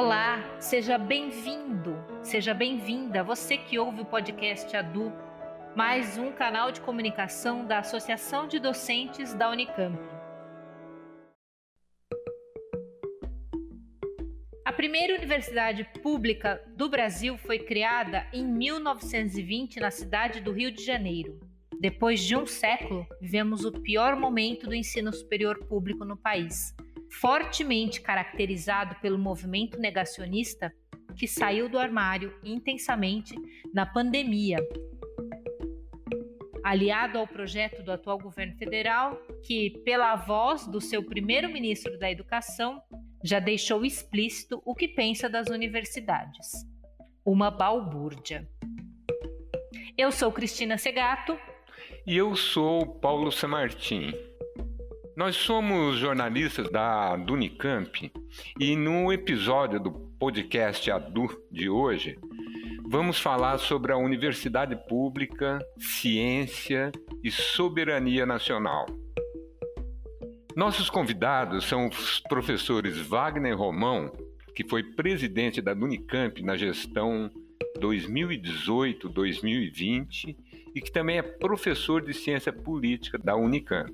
Olá, seja bem-vindo, seja bem-vinda, você que ouve o podcast ADU, mais um canal de comunicação da Associação de Docentes da Unicamp. A primeira universidade pública do Brasil foi criada em 1920 na cidade do Rio de Janeiro. Depois de um século, vivemos o pior momento do ensino superior público no país, fortemente caracterizado pelo movimento negacionista que saiu do armário intensamente na pandemia, aliado ao projeto do atual governo federal, que, pela voz do seu primeiro-ministro da Educação, já deixou explícito o que pensa das universidades. Uma balbúrdia. Eu sou Cristina Segato. E eu sou Paulo Samartim. Nós somos jornalistas da Unicamp e no episódio do podcast ADU de hoje, vamos falar sobre a universidade pública, ciência e soberania nacional. Nossos convidados são os professores Wagner Romão, que foi presidente da Unicamp na gestão 2018-2020 e que também é professor de ciência política da Unicamp.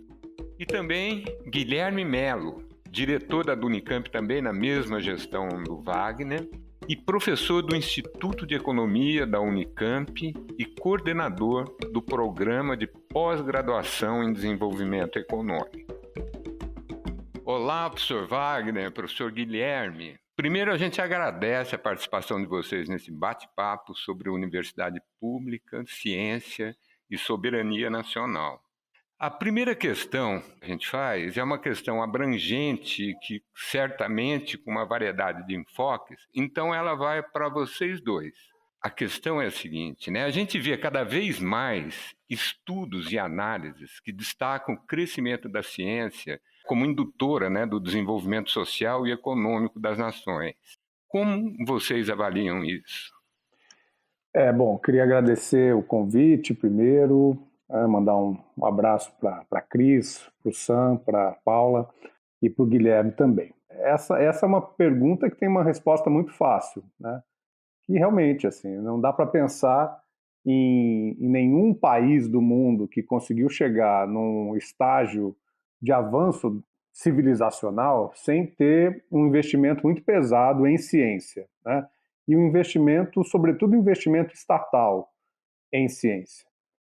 E também Guilherme Melo, diretor da Unicamp também na mesma gestão do Wagner e professor do Instituto de Economia da Unicamp e coordenador do Programa de Pós-Graduação em Desenvolvimento Econômico. Olá, professor Wagner, professor Guilherme. Primeiro, a gente agradece a participação de vocês nesse bate-papo sobre universidade pública, ciência e soberania nacional. A primeira questão que a gente faz é uma questão abrangente, que certamente com uma variedade de enfoques, então ela vai para vocês dois. A questão é a seguinte, né? A gente vê cada vez mais estudos e análises que destacam o crescimento da ciência como indutora, né, do desenvolvimento social e econômico das nações. Como vocês avaliam isso? Bom, queria agradecer o convite primeiro, mandar um abraço para a Cris, para o Sam, para a Paula e para o Guilherme também. Essa é uma pergunta que tem uma resposta muito fácil, né? Que realmente assim, não dá para pensar em nenhum país do mundo que conseguiu chegar num estágio de avanço civilizacional sem ter um investimento muito pesado em ciência, né? E um investimento, sobretudo um investimento estatal em ciência.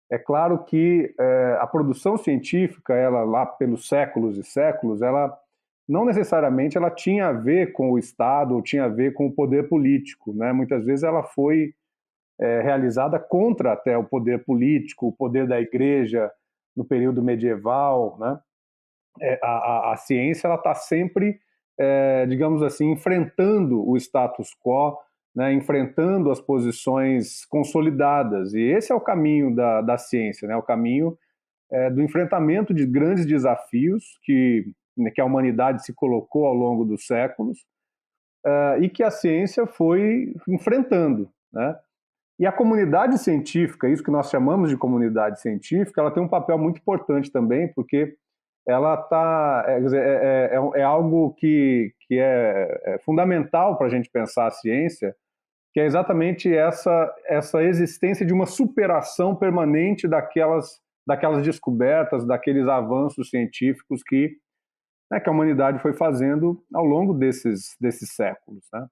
É claro que a produção científica, ela lá pelos séculos e séculos, ela não necessariamente ela tinha a ver com o Estado ou tinha a ver com o poder político, né? Muitas vezes ela foi realizada contra até o poder político, o poder da igreja no período medieval, né? A ciência ela está sempre, digamos assim, enfrentando o status quo, né, enfrentando as posições consolidadas. E esse é o caminho da ciência, né, o caminho do enfrentamento de grandes desafios que a humanidade se colocou ao longo dos séculos e que a ciência foi enfrentando, né? E a comunidade científica, isso que nós chamamos de comunidade científica, ela tem um papel muito importante também, porque ela é algo que é fundamental para a gente pensar a ciência, que é exatamente essa existência de uma superação permanente daquelas descobertas, daqueles avanços científicos que a humanidade foi fazendo ao longo desses séculos, né?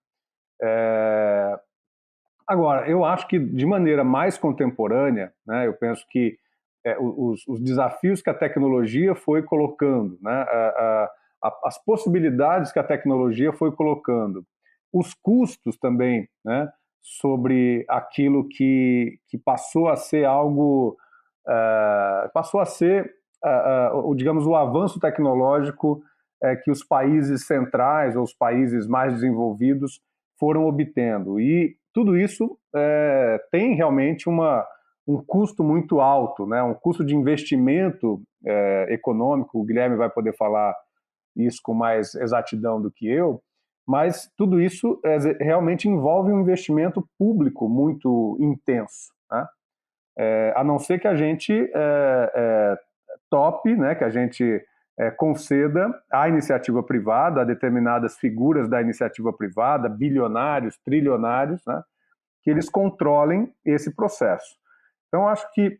Agora, eu acho que de maneira mais contemporânea, né, eu penso que os desafios que a tecnologia foi colocando, né, as possibilidades que a tecnologia foi colocando, os custos também, né, sobre aquilo que passou a ser algo, digamos, o avanço tecnológico que os países centrais ou os países mais desenvolvidos foram obtendo. E tudo isso tem realmente um custo muito alto, né? Um custo de investimento econômico. O Guilherme vai poder falar isso com mais exatidão do que eu, mas tudo isso realmente envolve um investimento público muito intenso, né? A não ser que a gente tope, né? Que a gente conceda à iniciativa privada, a determinadas figuras da iniciativa privada, bilionários, trilionários, né, que eles controlem esse processo. Então, acho que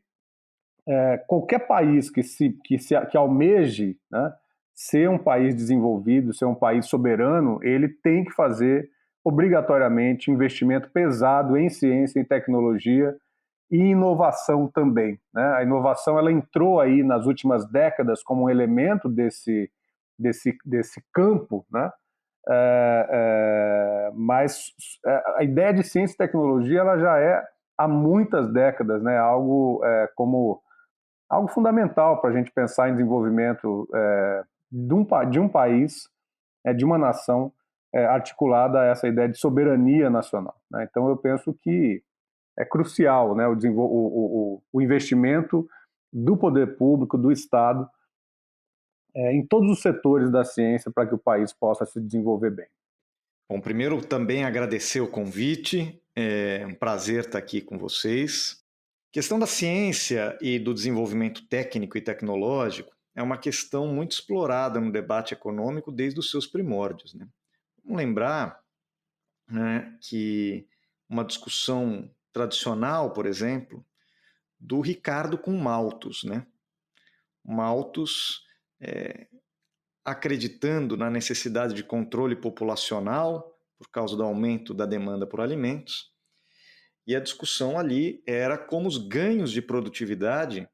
qualquer país que almeje, né, ser um país desenvolvido, ser um país soberano, ele tem que fazer obrigatoriamente investimento pesado em ciência, em tecnologia e inovação também, né? A inovação ela entrou aí nas últimas décadas como um elemento desse campo, né? Mas a ideia de ciência e tecnologia ela já é há muitas décadas, né? Algo fundamental para a gente pensar em desenvolvimento de um país, de uma nação articulada a essa ideia de soberania nacional, né? Então eu penso que é crucial, né, o investimento do poder público, do Estado, em todos os setores da ciência para que o país possa se desenvolver bem. Bom, primeiro também agradecer o convite, é um prazer estar aqui com vocês. A questão da ciência e do desenvolvimento técnico e tecnológico é uma questão muito explorada no debate econômico desde os seus primórdios, né? Vamos lembrar, né, que uma discussão tradicional, por exemplo, do Ricardo com Malthus, né? Malthus acreditando na necessidade de controle populacional por causa do aumento da demanda por alimentos, e a discussão ali era como os ganhos de produtividade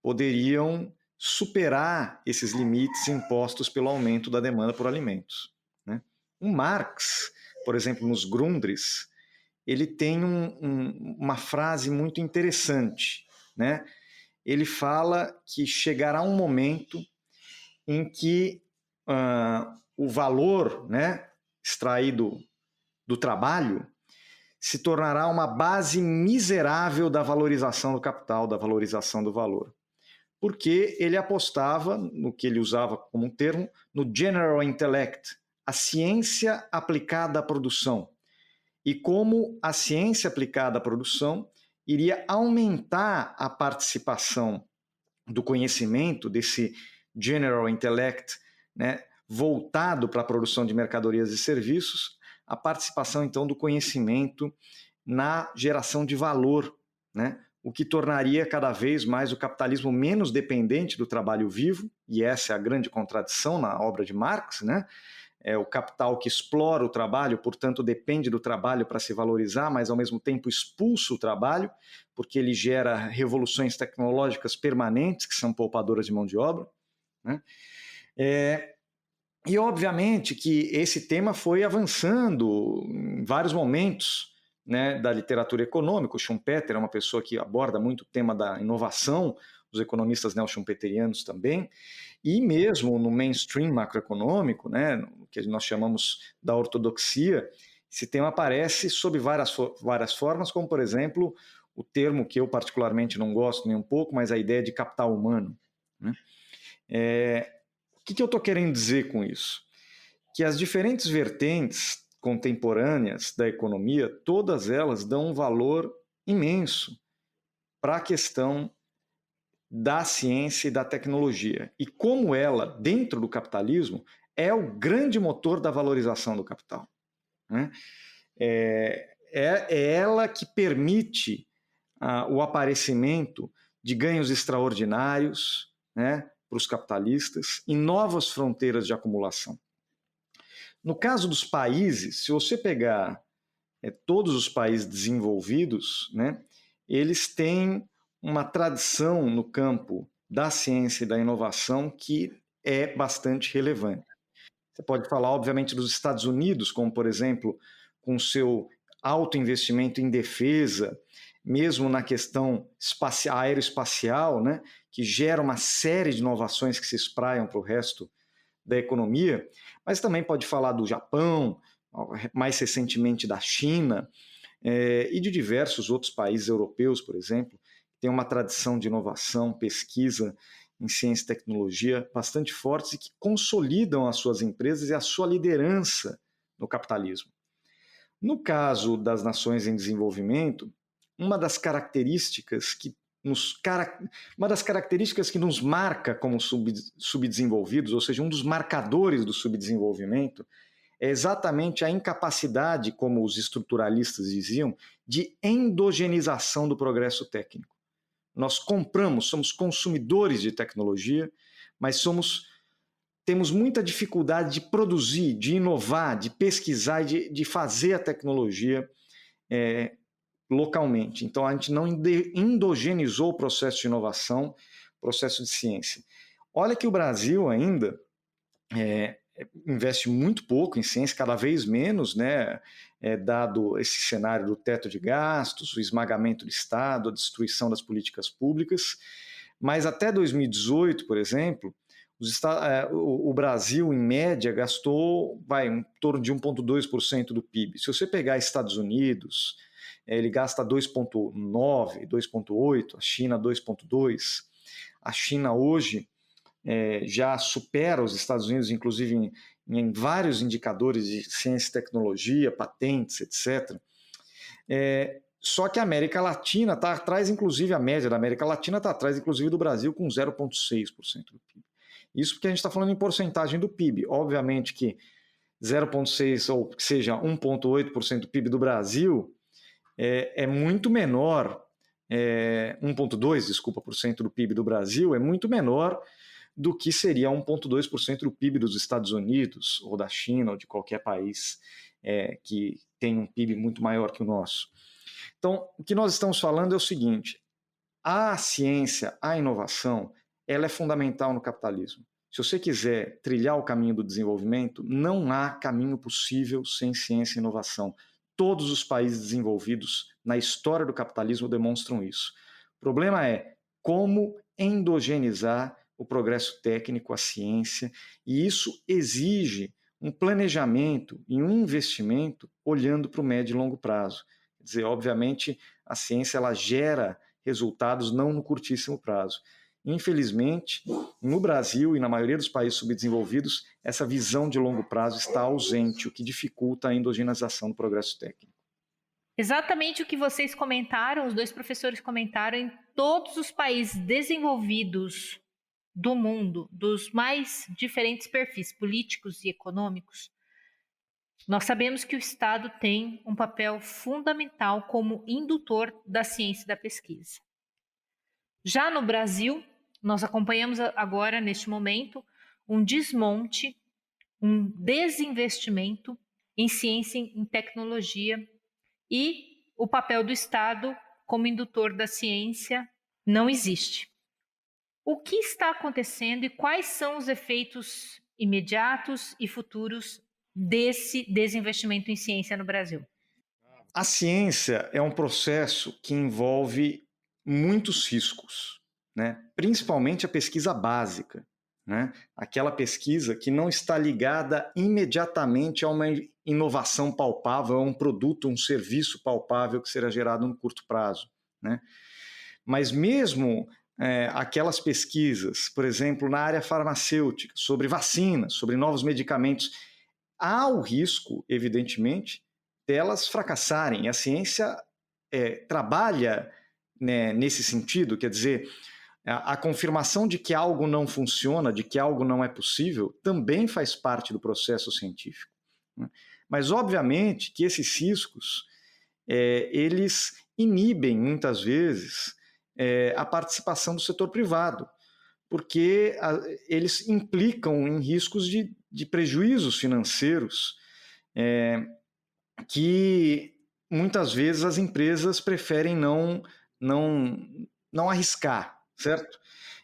poderiam superar esses limites impostos pelo aumento da demanda por alimentos, né? O Marx, por exemplo, nos Grundrisse, ele tem uma frase muito interessante, né? Ele fala que chegará um momento em que o valor, né, extraído do trabalho se tornará uma base miserável da valorização do capital, da valorização do valor. Porque ele apostava, no que ele usava como termo, no general intellect, a ciência aplicada à produção. E como a ciência aplicada à produção iria aumentar a participação do conhecimento, desse general intellect, né, voltado para a produção de mercadorias e serviços, a participação, então, do conhecimento na geração de valor, né, o que tornaria cada vez mais o capitalismo menos dependente do trabalho vivo, e essa é a grande contradição na obra de Marx, né? É o capital que explora o trabalho, portanto depende do trabalho para se valorizar, mas ao mesmo tempo expulsa o trabalho, porque ele gera revoluções tecnológicas permanentes, que são poupadoras de mão de obra, né? E obviamente que esse tema foi avançando em vários momentos, né, da literatura econômica. O Schumpeter é uma pessoa que aborda muito o tema da inovação, os economistas neo-schumpeterianos também, e mesmo no mainstream macroeconômico, né, no que nós chamamos da ortodoxia, esse tema aparece sob várias formas, como, por exemplo, o termo que eu particularmente não gosto nem um pouco, mas a ideia de capital humano, né? O que eu estou querendo dizer com isso? Que as diferentes vertentes contemporâneas da economia, todas elas dão um valor imenso para a questão da ciência e da tecnologia. E como ela, dentro do capitalismo, é o grande motor da valorização do capital, né? É ela que permite o aparecimento de ganhos extraordinários, né, para os capitalistas e novas fronteiras de acumulação. No caso dos países, se você pegar todos os países desenvolvidos, né, eles têm uma tradição no campo da ciência e da inovação que é bastante relevante. Você pode falar, obviamente, dos Estados Unidos, como, por exemplo, com seu alto investimento em defesa, mesmo na questão aeroespacial, né, que gera uma série de inovações que se espraiam para o resto da economia, mas também pode falar do Japão, mais recentemente da China, e de diversos outros países europeus, por exemplo, que têm uma tradição de inovação, pesquisa em ciência e tecnologia bastante fortes e que consolidam as suas empresas e a sua liderança no capitalismo. No caso das nações em desenvolvimento, uma das características que uma das características que nos marca como subdesenvolvidos, ou seja, um dos marcadores do subdesenvolvimento, é exatamente a incapacidade, como os estruturalistas diziam, de endogenização do progresso técnico. Nós somos consumidores de tecnologia, mas temos muita dificuldade de produzir, de inovar, de pesquisar e de fazer a tecnologia localmente. Então, a gente não endogenizou o processo de inovação, processo de ciência. Olha que o Brasil ainda investe muito pouco em ciência, cada vez menos, né? Dado esse cenário do teto de gastos, o esmagamento do Estado, a destruição das políticas públicas. Mas até 2018, por exemplo, o Brasil, em média, gastou em torno de 1,2% do PIB. Se você pegar Estados Unidos, ele gasta 2,9%, 2,8%, a China 2,2%. A China hoje já supera os Estados Unidos, inclusive em vários indicadores de ciência e tecnologia, patentes, etc. Só que a América Latina está atrás, inclusive a média da América Latina está atrás, inclusive do Brasil, com 0,6% do PIB. Isso porque a gente está falando em porcentagem do PIB. Obviamente que 0,6% ou que seja 1,8% do PIB do Brasil é muito menor, 1,2% do PIB do Brasil é muito menor do que seria 1,2% do PIB dos Estados Unidos, ou da China, ou de qualquer país que tem um PIB muito maior que o nosso. Então, o que nós estamos falando é o seguinte: a ciência, a inovação, ela é fundamental no capitalismo. Se você quiser trilhar o caminho do desenvolvimento, não há caminho possível sem ciência e inovação. Todos os países desenvolvidos na história do capitalismo demonstram isso. O problema é como endogenizar o progresso técnico, a ciência, e isso exige um planejamento e um investimento olhando para o médio e longo prazo. Quer dizer, obviamente, a ciência ela gera resultados não no curtíssimo prazo. Infelizmente, no Brasil e na maioria dos países subdesenvolvidos, essa visão de longo prazo está ausente, o que dificulta a endogenização do progresso técnico. Exatamente o que vocês comentaram, os dois professores comentaram, em todos os países desenvolvidos do mundo, dos mais diferentes perfis políticos e econômicos, nós sabemos que o Estado tem um papel fundamental como indutor da ciência e da pesquisa. Já no Brasil, nós acompanhamos agora, neste momento, um desmonte, um desinvestimento em ciência e em tecnologia, e o papel do Estado como indutor da ciência não existe. O que está acontecendo e quais são os efeitos imediatos e futuros desse desinvestimento em ciência no Brasil? A ciência é um processo que envolve muitos riscos, né? Principalmente a pesquisa básica, né? Aquela pesquisa que não está ligada imediatamente a uma inovação palpável, a um produto, um serviço palpável que será gerado no curto prazo, né? Mas mesmo aquelas pesquisas, por exemplo, na área farmacêutica, sobre vacinas, sobre novos medicamentos, há o risco, evidentemente, delas fracassarem. A ciência trabalha, né, nesse sentido, quer dizer, a confirmação de que algo não funciona, de que algo não é possível, também faz parte do processo científico, né? Mas, obviamente, que esses riscos, eles inibem, muitas vezes, a participação do setor privado, porque eles implicam em riscos de prejuízos financeiros que muitas vezes as empresas preferem não arriscar, certo?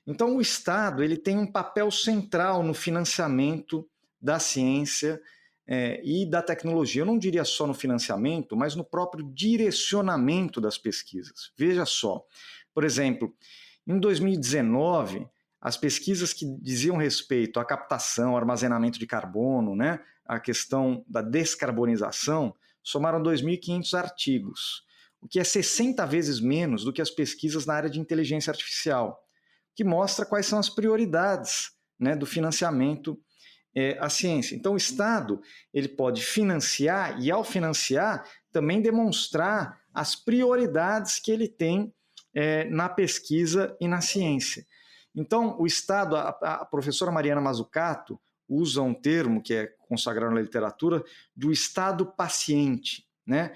Então o Estado ele tem um papel central no financiamento da ciência e da tecnologia. Eu não diria só no financiamento, mas no próprio direcionamento das pesquisas. Veja só, por exemplo, em 2019, as pesquisas que diziam respeito à captação, armazenamento de carbono, né, a questão da descarbonização, somaram 2.500 artigos, o que é 60 vezes menos do que as pesquisas na área de inteligência artificial, que mostra quais são as prioridades, né, do financiamento à ciência. Então, o Estado ele pode financiar e, ao financiar, também demonstrar as prioridades que ele tem na pesquisa e na ciência. Então, o Estado, a professora Mariana Mazzucato usa um termo que é consagrado na literatura do Estado paciente, né?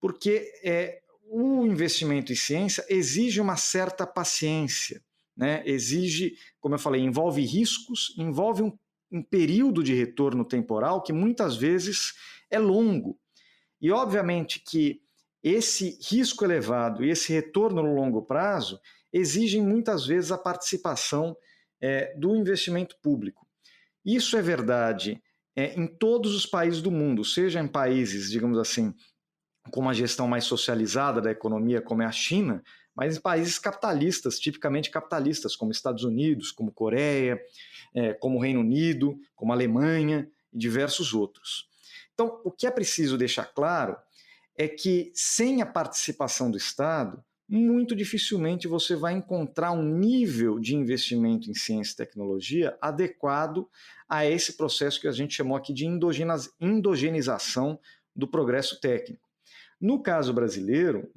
Porque o investimento em ciência exige uma certa paciência, né? Exige, como eu falei, envolve riscos, envolve um período de retorno temporal que muitas vezes é longo. E, obviamente, que esse risco elevado e esse retorno no longo prazo exigem muitas vezes a participação do investimento público. Isso é verdade em todos os países do mundo, seja em países, digamos assim, com uma gestão mais socializada da economia, como é a China, mas em países capitalistas, tipicamente capitalistas, como Estados Unidos, como Coreia, como Reino Unido, como Alemanha e diversos outros. Então, o que é preciso deixar claro é que, sem a participação do Estado, muito dificilmente você vai encontrar um nível de investimento em ciência e tecnologia adequado a esse processo que a gente chamou aqui de endogenização do progresso técnico. No caso brasileiro,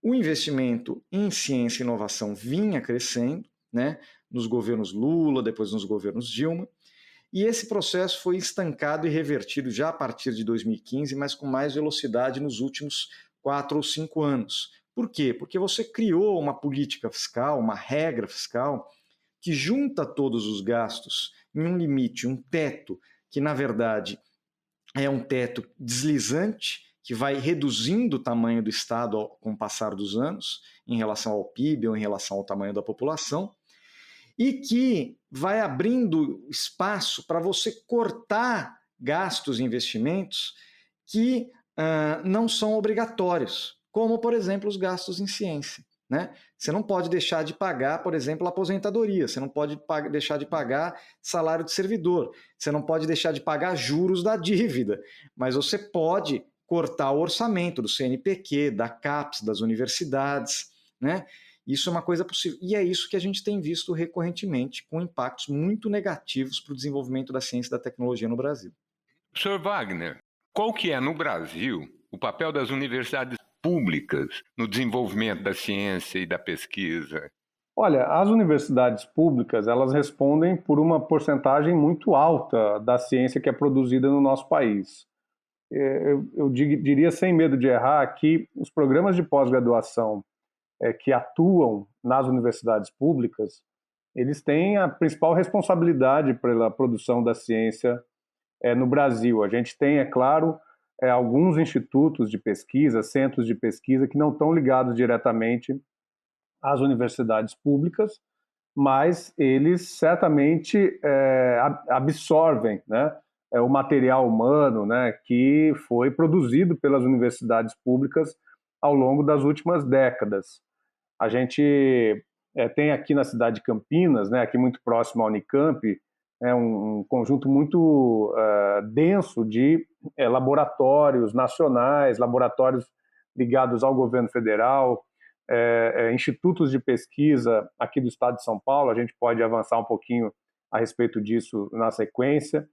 o investimento em ciência e inovação vinha crescendo, né, nos governos Lula, depois nos governos Dilma, e esse processo foi estancado e revertido já a partir de 2015, mas com mais velocidade nos últimos 4 ou 5 anos. Por quê? Porque você criou uma política fiscal, uma regra fiscal, que junta todos os gastos em um limite, um teto, que na verdade é um teto deslizante, que vai reduzindo o tamanho do Estado com o passar dos anos, em relação ao PIB ou em relação ao tamanho da população, e que vai abrindo espaço para você cortar gastos e investimentos que não são obrigatórios, como, por exemplo, os gastos em ciência, né? Você não pode deixar de pagar, por exemplo, a aposentadoria, você não pode deixar de pagar salário de servidor, você não pode deixar de pagar juros da dívida, mas você pode cortar o orçamento do CNPq, da CAPES, das universidades, né? Isso é uma coisa possível. E é isso que a gente tem visto recorrentemente, com impactos muito negativos para o desenvolvimento da ciência e da tecnologia no Brasil. Sr. Wagner, qual que é, no Brasil, o papel das universidades públicas no desenvolvimento da ciência e da pesquisa? Olha, as universidades públicas, elas respondem por uma porcentagem muito alta da ciência que é produzida no nosso país. Eu diria, sem medo de errar, que os programas de pós-graduação que atuam nas universidades públicas, eles têm a principal responsabilidade pela produção da ciência no Brasil. A gente tem, é claro, alguns institutos de pesquisa, centros de pesquisa que não estão ligados diretamente às universidades públicas, mas eles certamente absorvem, né, o material humano, né, que foi produzido pelas universidades públicas ao longo das últimas décadas. A gente tem aqui na cidade de Campinas, né, aqui muito próximo à Unicamp, um conjunto muito denso de laboratórios nacionais, laboratórios ligados ao governo federal, institutos de pesquisa aqui do estado de São Paulo. A gente pode avançar um pouquinho a respeito disso na sequência,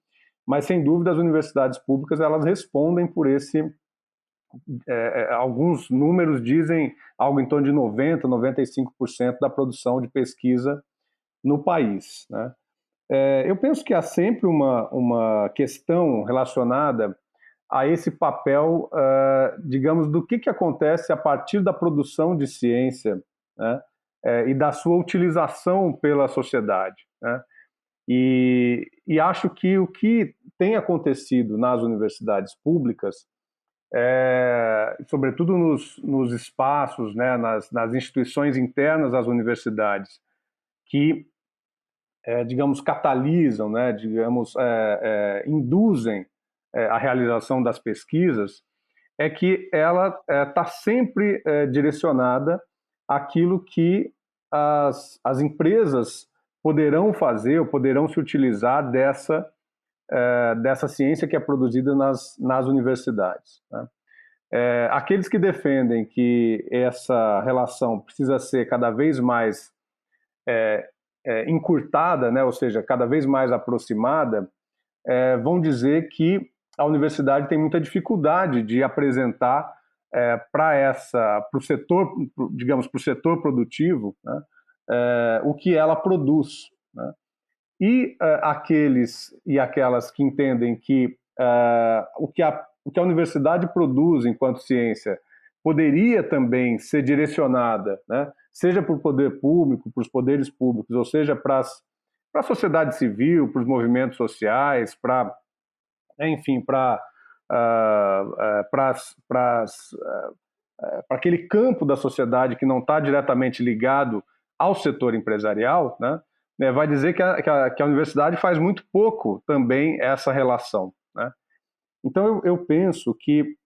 mas sem dúvida as universidades públicas elas respondem por esse, alguns números dizem algo em torno de 90%, 95% da produção de pesquisa no país, né? Eu penso que há sempre uma questão relacionada a esse papel, digamos, do que acontece a partir da produção de ciência, né, e da sua utilização pela sociedade, né? E acho que o que tem acontecido nas universidades públicas, sobretudo nos espaços, né, nas instituições internas às universidades, que digamos, catalisam, né, digamos, induzem a realização das pesquisas, é que ela está sempre direcionada àquilo que as empresas poderão fazer ou poderão se utilizar dessa ciência que é produzida nas universidades, né? Aqueles que defendem que essa relação precisa ser cada vez mais encurtada, né, ou seja, cada vez mais aproximada, vão dizer que a universidade tem muita dificuldade de apresentar para o setor, digamos, para o setor produtivo, né, o que ela produz, né? E aqueles e aquelas que entendem que o que a universidade produz enquanto ciência poderia também ser direcionada, né, seja para o poder público, para os poderes públicos, ou seja, para a sociedade civil, para os movimentos sociais, enfim, para aquele campo da sociedade que não está diretamente ligado ao setor empresarial, né, vai dizer que a universidade faz muito pouco também essa relação, né? Então eu penso que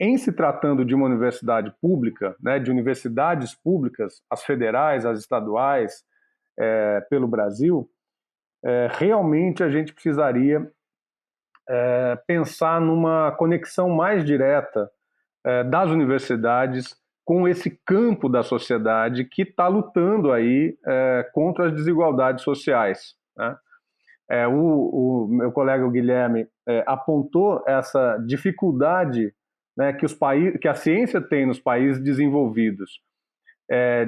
em se tratando de uma universidade pública, né, de universidades públicas, as federais, as estaduais, pelo Brasil, realmente a gente precisaria pensar numa conexão mais direta das universidades com esse campo da sociedade que está lutando aí contra as desigualdades sociais, né? O meu colega Guilherme apontou essa dificuldade, né, que a ciência tem nos países desenvolvidos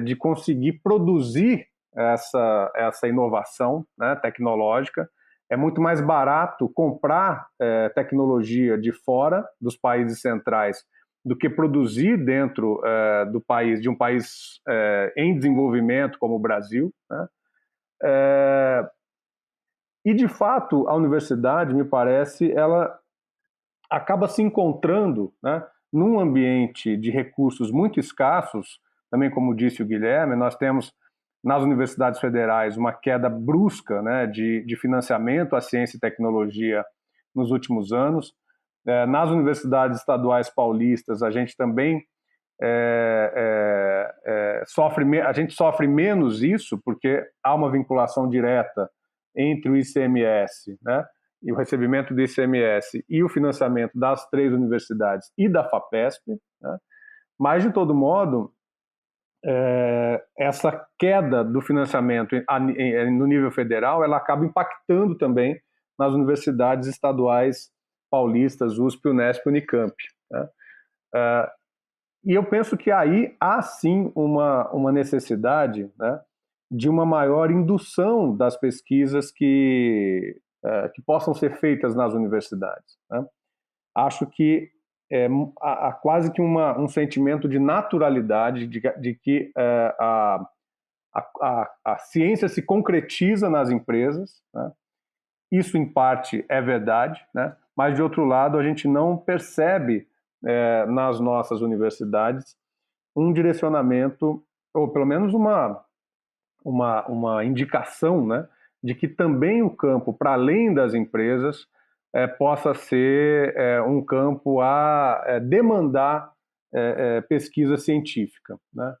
de conseguir produzir essa inovação, né, tecnológica. É muito mais barato comprar tecnologia de fora dos países centrais do que produzir dentro do país, de um país em desenvolvimento como o Brasil, né? E, de fato, a universidade, me parece, ela acaba se encontrando, né, num ambiente de recursos muito escassos, também como disse o Guilherme, nós temos nas universidades federais uma queda brusca, né, de financiamento à ciência e tecnologia nos últimos anos. Nas universidades estaduais paulistas, a gente também sofre menos isso, porque há uma vinculação direta entre o ICMS, né, e o recebimento do ICMS e o financiamento das 3 universidades e da FAPESP, né? Mas, de todo modo, essa queda do financiamento no nível federal, ela acaba impactando também nas universidades estaduais paulistas, USP, Unesp, Unicamp, né? E eu penso que aí há sim uma necessidade, né, de uma maior indução das pesquisas que possam ser feitas nas universidades, né? Acho que há quase que um sentimento de naturalidade de que a ciência se concretiza nas empresas, né? Isso, em parte, é verdade, né? Mas, de outro lado, a gente não percebe nas nossas universidades um direcionamento, ou pelo menos uma indicação, né, de que também o campo, para além das empresas, possa ser um campo a demandar pesquisa científica, né?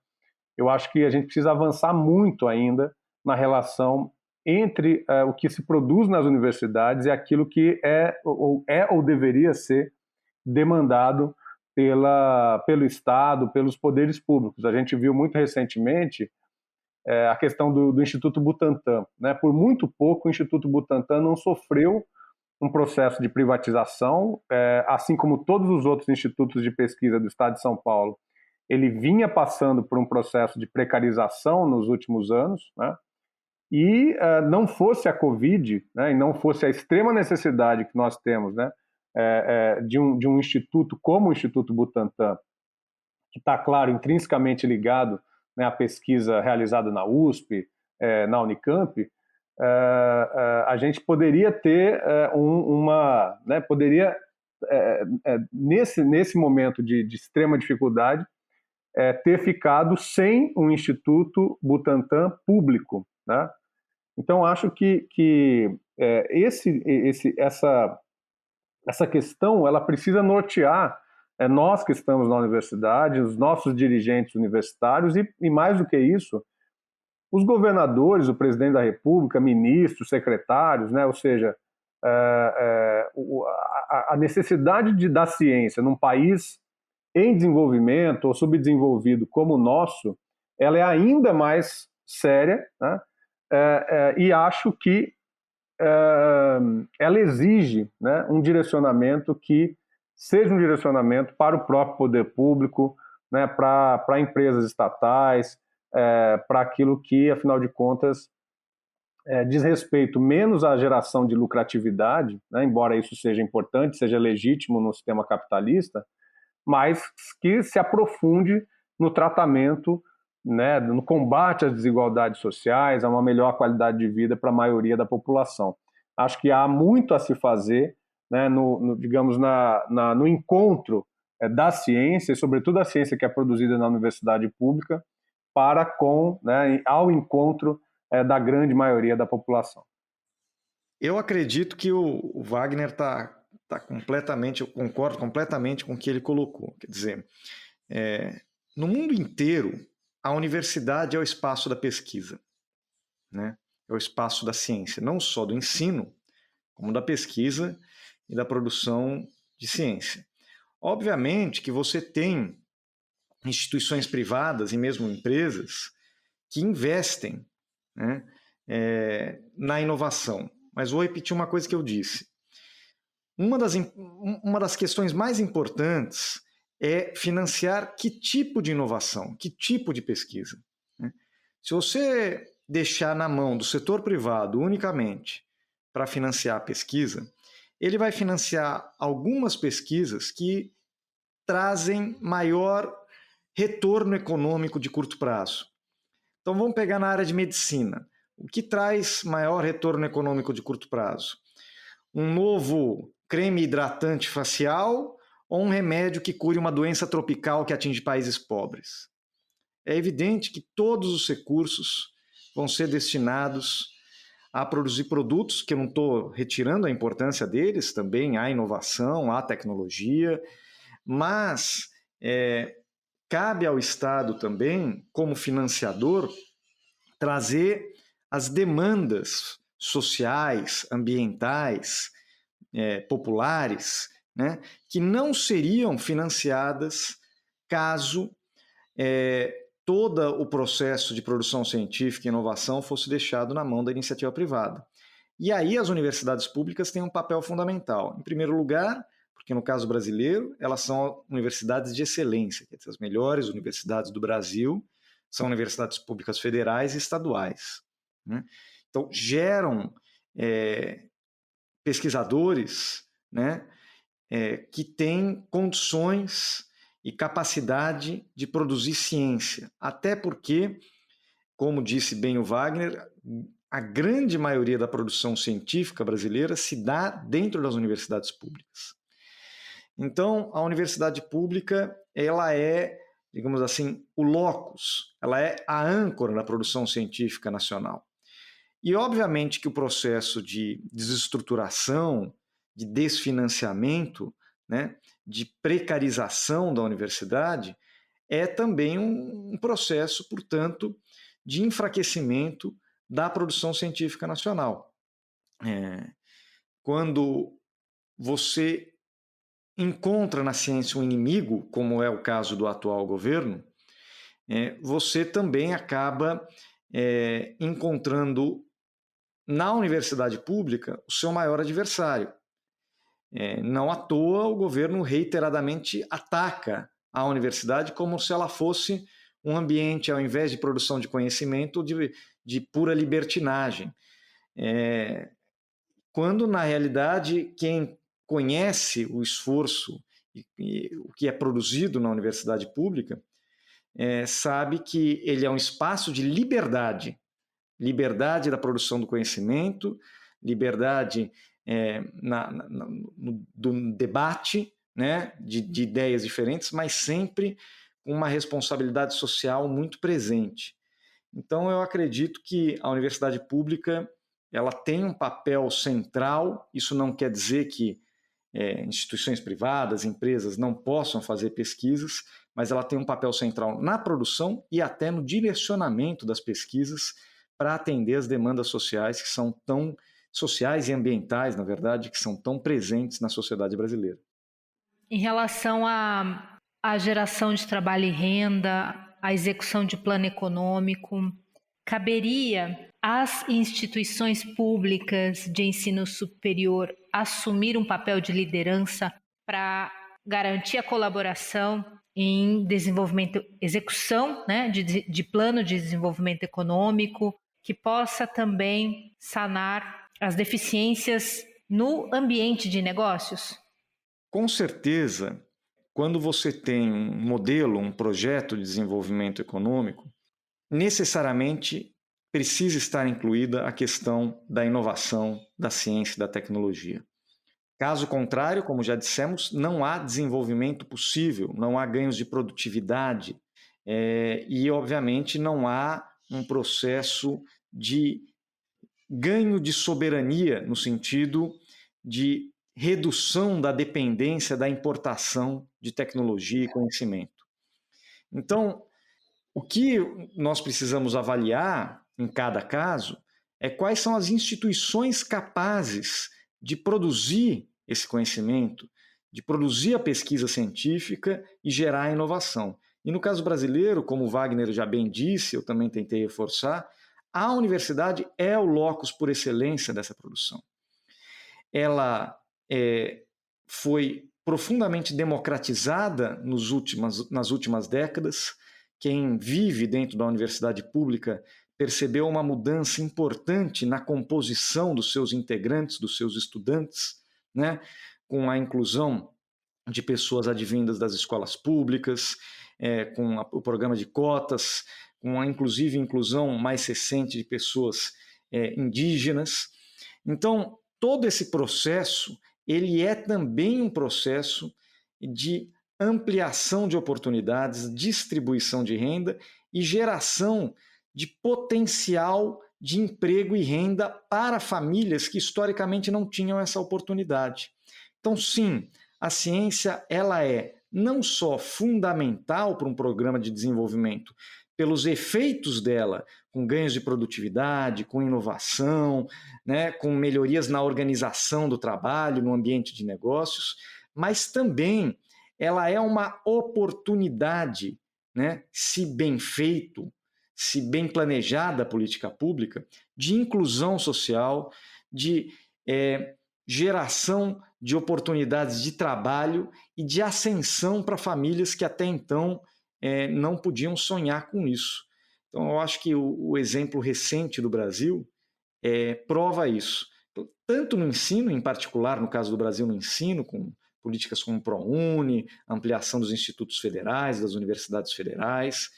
Eu acho que a gente precisa avançar muito ainda na relação entre o que se produz nas universidades e aquilo que ou deveria ser demandado pelo Estado, pelos poderes públicos. A gente viu muito recentemente a questão do Instituto Butantan, né? Por muito pouco, o Instituto Butantan não sofreu um processo de privatização, assim como todos os outros institutos de pesquisa do Estado de São Paulo. Ele vinha passando por um processo de precarização nos últimos anos, né? E não fosse a Covid, né, e não fosse a extrema necessidade que nós temos, né, de um instituto como o Instituto Butantan, que está, claro, intrinsecamente ligado, né, à pesquisa realizada na USP, na Unicamp, a gente poderia ter nesse momento de extrema dificuldade, ter ficado sem um Instituto Butantan público, né? Então, acho que essa questão ela precisa nortear nós que estamos na universidade, os nossos dirigentes universitários e mais do que isso, os governadores, o presidente da República, ministros, secretários, né? Ou seja, a necessidade da ciência num país em desenvolvimento ou subdesenvolvido como o nosso, ela é ainda mais séria, né? E acho que ela exige, né, um direcionamento que seja um direcionamento para o próprio poder público, né, para empresas estatais, para aquilo que, afinal de contas, diz respeito menos à geração de lucratividade, né, embora isso seja importante, seja legítimo no sistema capitalista, mas que se aprofunde no tratamento, né, no combate às desigualdades sociais, a uma melhor qualidade de vida para a maioria da população. Acho que há muito a se fazer, né, digamos, no encontro da ciência, e sobretudo a ciência que é produzida na universidade pública, né, ao encontro da grande maioria da população. Eu acredito que o Wagner está completamente, eu concordo completamente com o que ele colocou. Quer dizer, no mundo inteiro, a universidade é o espaço da pesquisa, né? É o espaço da ciência, não só do ensino, como da pesquisa e da produção de ciência. Obviamente que você tem instituições privadas e mesmo empresas que investem, né, na inovação. Mas vou repetir uma coisa que eu disse. Uma das questões mais importantes é financiar que tipo de inovação, que tipo de pesquisa, né? Se você deixar na mão do setor privado unicamente para financiar a pesquisa, ele vai financiar algumas pesquisas que trazem maior retorno econômico de curto prazo. Então vamos pegar na área de medicina. O que traz maior retorno econômico de curto prazo? Um novo creme hidratante facial ou um remédio que cure uma doença tropical que atinge países pobres? É evidente que todos os recursos vão ser destinados a produzir produtos, que eu não estou retirando a importância deles, também há inovação, há tecnologia, mas cabe ao Estado também, como financiador, trazer as demandas sociais, ambientais, populares, né, que não seriam financiadas caso todo o processo de produção científica e inovação fosse deixado na mão da iniciativa privada. E aí as universidades públicas têm um papel fundamental. Em primeiro lugar, porque no caso brasileiro, elas são universidades de excelência, quer dizer, as melhores universidades do Brasil são universidades públicas federais e estaduais, né? Então, geram pesquisadores, né, que têm condições e capacidade de produzir ciência. Até porque, como disse bem o Wagner, a grande maioria da produção científica brasileira se dá dentro das universidades públicas. Então, a universidade pública, ela é, digamos assim, o locus, ela é a âncora da produção científica nacional. E, obviamente, que o processo de desestruturação, de desfinanciamento, né, de precarização da universidade é também um processo, portanto, de enfraquecimento da produção científica nacional. Quando você encontra na ciência um inimigo, como é o caso do atual governo, você também acaba encontrando na universidade pública o seu maior adversário. Não à toa o governo reiteradamente ataca a universidade como se ela fosse um ambiente, ao invés de produção de conhecimento, de pura libertinagem. Quando, na realidade, quem conhece o esforço e o que é produzido na universidade pública sabe que ele é um espaço de liberdade. Liberdade da produção do conhecimento, liberdade do debate, né, de ideias diferentes, mas sempre com uma responsabilidade social muito presente. Então, eu acredito que a universidade pública ela tem um papel central. Isso não quer dizer que instituições privadas, empresas não possam fazer pesquisas, mas ela tem um papel central na produção e até no direcionamento das pesquisas para atender as demandas sociais que são tão sociais e ambientais, na verdade, que são tão presentes na sociedade brasileira. Em relação à geração de trabalho e renda, à execução de plano econômico, caberia às instituições públicas de ensino superior assumir um papel de liderança para garantir a colaboração em desenvolvimento, execução, né, de plano de desenvolvimento econômico, que possa também sanar as deficiências no ambiente de negócios? Com certeza, quando você tem um modelo, um projeto de desenvolvimento econômico, necessariamente precisa estar incluída a questão da inovação, da ciência e da tecnologia. Caso contrário, como já dissemos, não há desenvolvimento possível, não há ganhos de produtividade e, obviamente, não há um processo de ganho de soberania no sentido de redução da dependência da importação de tecnologia e conhecimento. Então, o que nós precisamos avaliar em cada caso é quais são as instituições capazes de produzir esse conhecimento, de produzir a pesquisa científica e gerar a inovação. E no caso brasileiro, como o Wagner já bem disse, eu também tentei reforçar, a universidade é o locus por excelência dessa produção. Ela foi profundamente democratizada nas últimas décadas. Quem vive dentro da universidade pública percebeu uma mudança importante na composição dos seus integrantes, dos seus estudantes, né? Com a inclusão de pessoas advindas das escolas públicas, com o programa de cotas, com a inclusão mais recente de pessoas indígenas. Então, todo esse processo, ele é também um processo de ampliação de oportunidades, distribuição de renda e geração de potencial de emprego e renda para famílias que historicamente não tinham essa oportunidade. Então, sim, a ciência ela é não só fundamental para um programa de desenvolvimento, pelos efeitos dela, com ganhos de produtividade, com inovação, né, com melhorias na organização do trabalho, no ambiente de negócios, mas também ela é uma oportunidade, né, se bem feito, se bem planejada a política pública, de inclusão social, de geração de oportunidades de trabalho e de ascensão para famílias que até então não podiam sonhar com isso. Então, eu acho que o exemplo recente do Brasil prova isso. Tanto no ensino, em particular, no caso do Brasil, no ensino, com políticas como o ProUni, ampliação dos institutos federais, das universidades federais,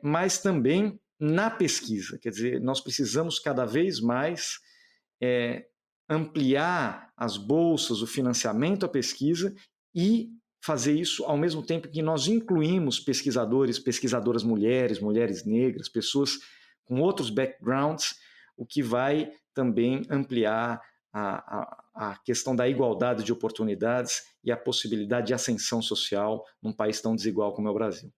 mas também na pesquisa. Quer dizer, nós precisamos cada vez mais ampliar as bolsas, o financiamento à pesquisa e fazer isso ao mesmo tempo que nós incluímos pesquisadores, pesquisadoras mulheres, mulheres negras, pessoas com outros backgrounds, o que vai também ampliar a questão da igualdade de oportunidades e a possibilidade de ascensão social num país tão desigual como é o Brasil.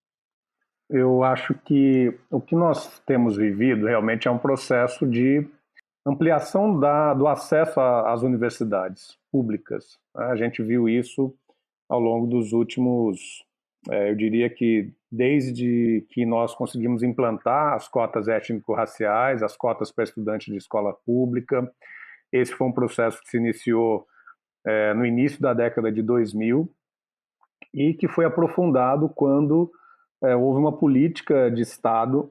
Eu acho que o que nós temos vivido realmente é um processo de ampliação do acesso às universidades públicas. A gente viu isso ao longo dos últimos, eu diria que desde que nós conseguimos implantar as cotas étnico-raciais, as cotas para estudantes de escola pública. Esse foi um processo que se iniciou no início da década de 2000 e que foi aprofundado quando houve uma política de Estado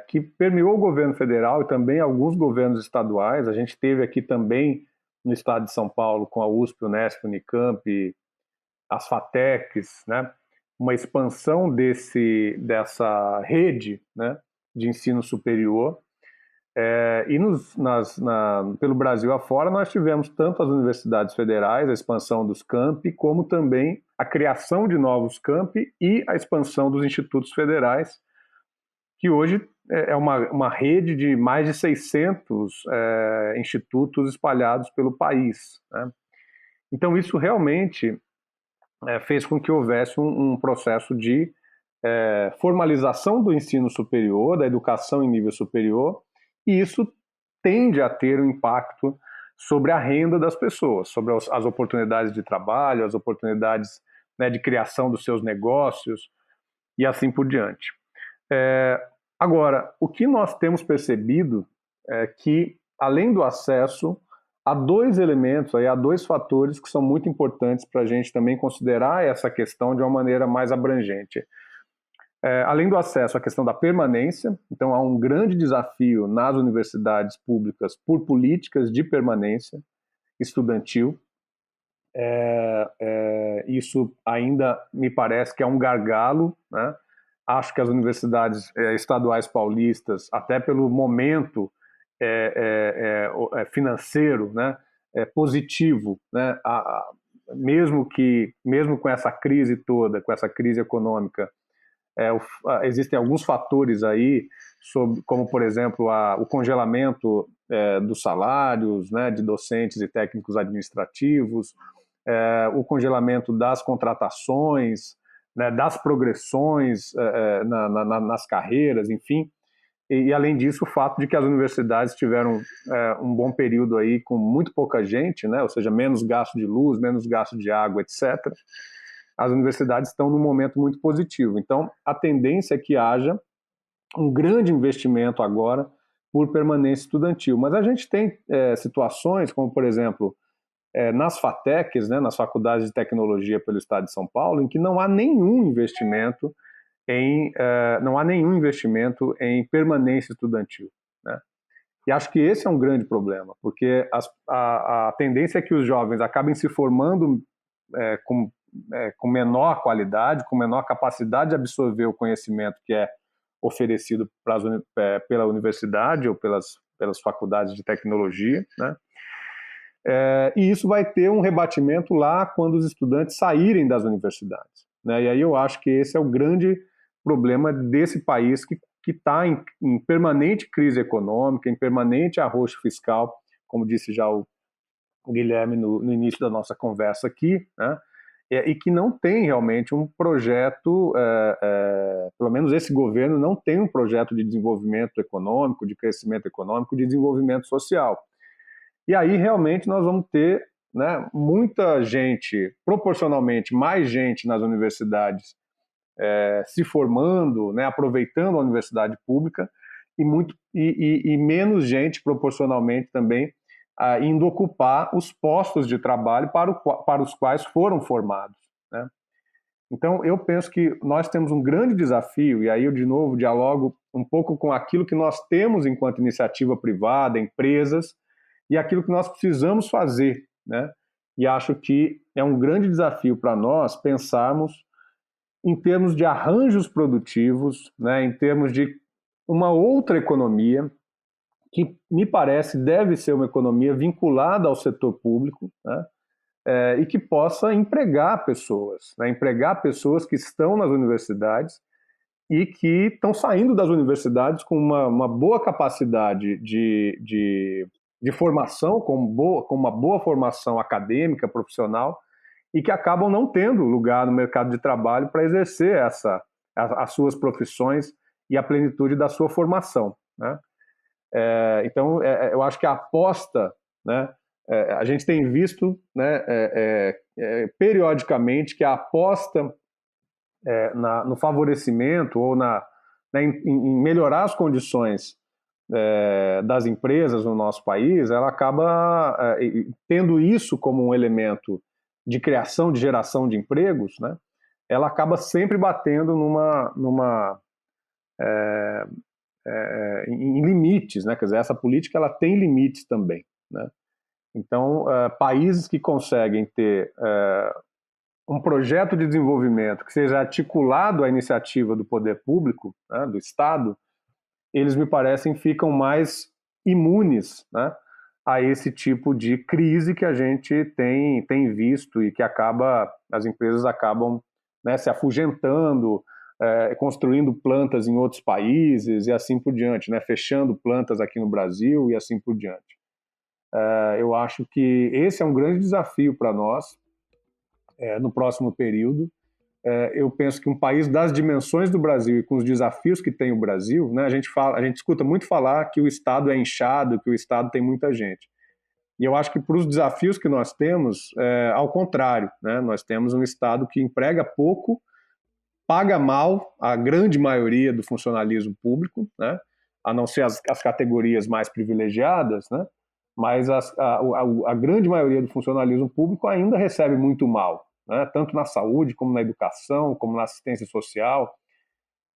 que permeou o governo federal e também alguns governos estaduais. A gente teve aqui também no estado de São Paulo, com a USP, Unesp, Unicamp, as FATECs, né, uma expansão dessa rede, né, de ensino superior. E pelo Brasil afora nós tivemos tanto as universidades federais, a expansão dos campi, como também a criação de novos campi e a expansão dos institutos federais, que hoje é uma rede de mais de 600 institutos espalhados pelo país, né? Então isso realmente fez com que houvesse um processo de formalização do ensino superior, da educação em nível superior, e isso tende a ter um impacto sobre a renda das pessoas, sobre as oportunidades de trabalho, as oportunidades, né, de criação dos seus negócios e assim por diante. Agora, o que nós temos percebido é que, além do acesso há dois elementos, há dois fatores que são muito importantes para a gente também considerar essa questão de uma maneira mais abrangente. Além do acesso à questão da permanência, então há um grande desafio nas universidades públicas por políticas de permanência estudantil. Isso ainda me parece que é um gargalo, né? Acho que as universidades estaduais paulistas, até pelo momento financeiro, né, positivo, né, mesmo com essa crise toda, com essa crise econômica, existem alguns fatores aí, como, por exemplo, o congelamento dos salários, né, de docentes e técnicos administrativos, o congelamento das contratações, né, das progressões nas carreiras, enfim. E, além disso, o fato de que as universidades tiveram um bom período aí com muito pouca gente, né, ou seja, menos gasto de luz, menos gasto de água, etc. As universidades estão num momento muito positivo. Então, a tendência é que haja um grande investimento agora por permanência estudantil. Mas a gente tem situações como, por exemplo, nas FATECs, né, nas faculdades de tecnologia pelo Estado de São Paulo, em que não há nenhum investimento em permanência estudantil, né? E acho que esse é um grande problema, porque a tendência é que os jovens acabem se formando com menor qualidade, com menor capacidade de absorver o conhecimento que é oferecido pela universidade ou pelas faculdades de tecnologia, né? E isso vai ter um rebatimento lá quando os estudantes saírem das universidades, né? E aí eu acho que esse é o grande problema desse país que está em permanente crise econômica, em permanente arroxo fiscal, como disse já o Guilherme no início da nossa conversa aqui, né? E que não tem realmente um projeto, pelo menos esse governo não tem um projeto de desenvolvimento econômico, de crescimento econômico, de desenvolvimento social. E aí realmente nós vamos ter, né, muita gente, proporcionalmente mais gente nas universidades se formando, né, aproveitando a universidade pública, e menos gente proporcionalmente também indo ocupar os postos de trabalho para os quais foram formados, né? Então, eu penso que nós temos um grande desafio, e aí eu, de novo, dialogo um pouco com aquilo que nós temos enquanto iniciativa privada, empresas, e aquilo que nós precisamos fazer, né? E acho que é um grande desafio para nós pensarmos em termos de arranjos produtivos, né, em termos de uma outra economia, que me parece deve ser uma economia vinculada ao setor público, né, e que possa empregar pessoas, né, empregar pessoas que estão nas universidades e que estão saindo das universidades com uma boa capacidade de formação, com uma boa formação acadêmica, profissional, e que acabam não tendo lugar no mercado de trabalho para exercer as suas profissões e a plenitude da sua formação, né? Então, eu acho que a aposta, né, a gente tem visto, né, periodicamente que a aposta no favorecimento ou em melhorar as condições das empresas no nosso país, ela acaba tendo isso como um elemento de criação, de geração de empregos, né? Ela acaba sempre batendo em limites, né? Quer dizer, essa política ela tem limites também, né? Então, países que conseguem ter um projeto de desenvolvimento que seja articulado à iniciativa do poder público, né, do Estado, eles me parecem ficam mais imunes, né, a esse tipo de crise que a gente tem visto e que as empresas acabam, né, se afugentando, construindo plantas em outros países e assim por diante, né, fechando plantas aqui no Brasil e assim por diante. Eu acho que esse é um grande desafio para nós no próximo período. Eu penso que um país das dimensões do Brasil e com os desafios que tem o Brasil, né, a gente escuta muito falar que o Estado é inchado, que o Estado tem muita gente. E eu acho que para os desafios que nós temos, ao contrário, né, nós temos um Estado que emprega pouco, paga mal a grande maioria do funcionalismo público, né, a não ser as categorias mais privilegiadas, né, mas a grande maioria do funcionalismo público ainda recebe muito mal, né? Tanto na saúde, como na educação, como na assistência social.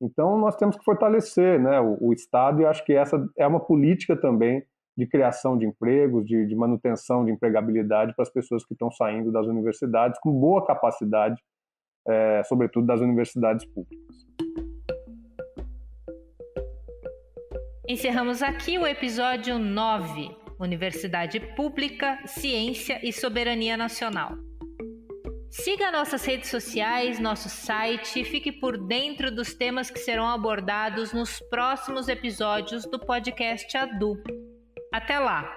Então, nós temos que fortalecer, né, o Estado, e acho que essa é uma política também de criação de empregos, de manutenção de empregabilidade para as pessoas que estão saindo das universidades com boa capacidade, sobretudo das universidades públicas. Encerramos aqui o episódio 9, Universidade Pública, Ciência e Soberania Nacional. Siga nossas redes sociais, nosso site e fique por dentro dos temas que serão abordados nos próximos episódios do podcast ADU. Até lá!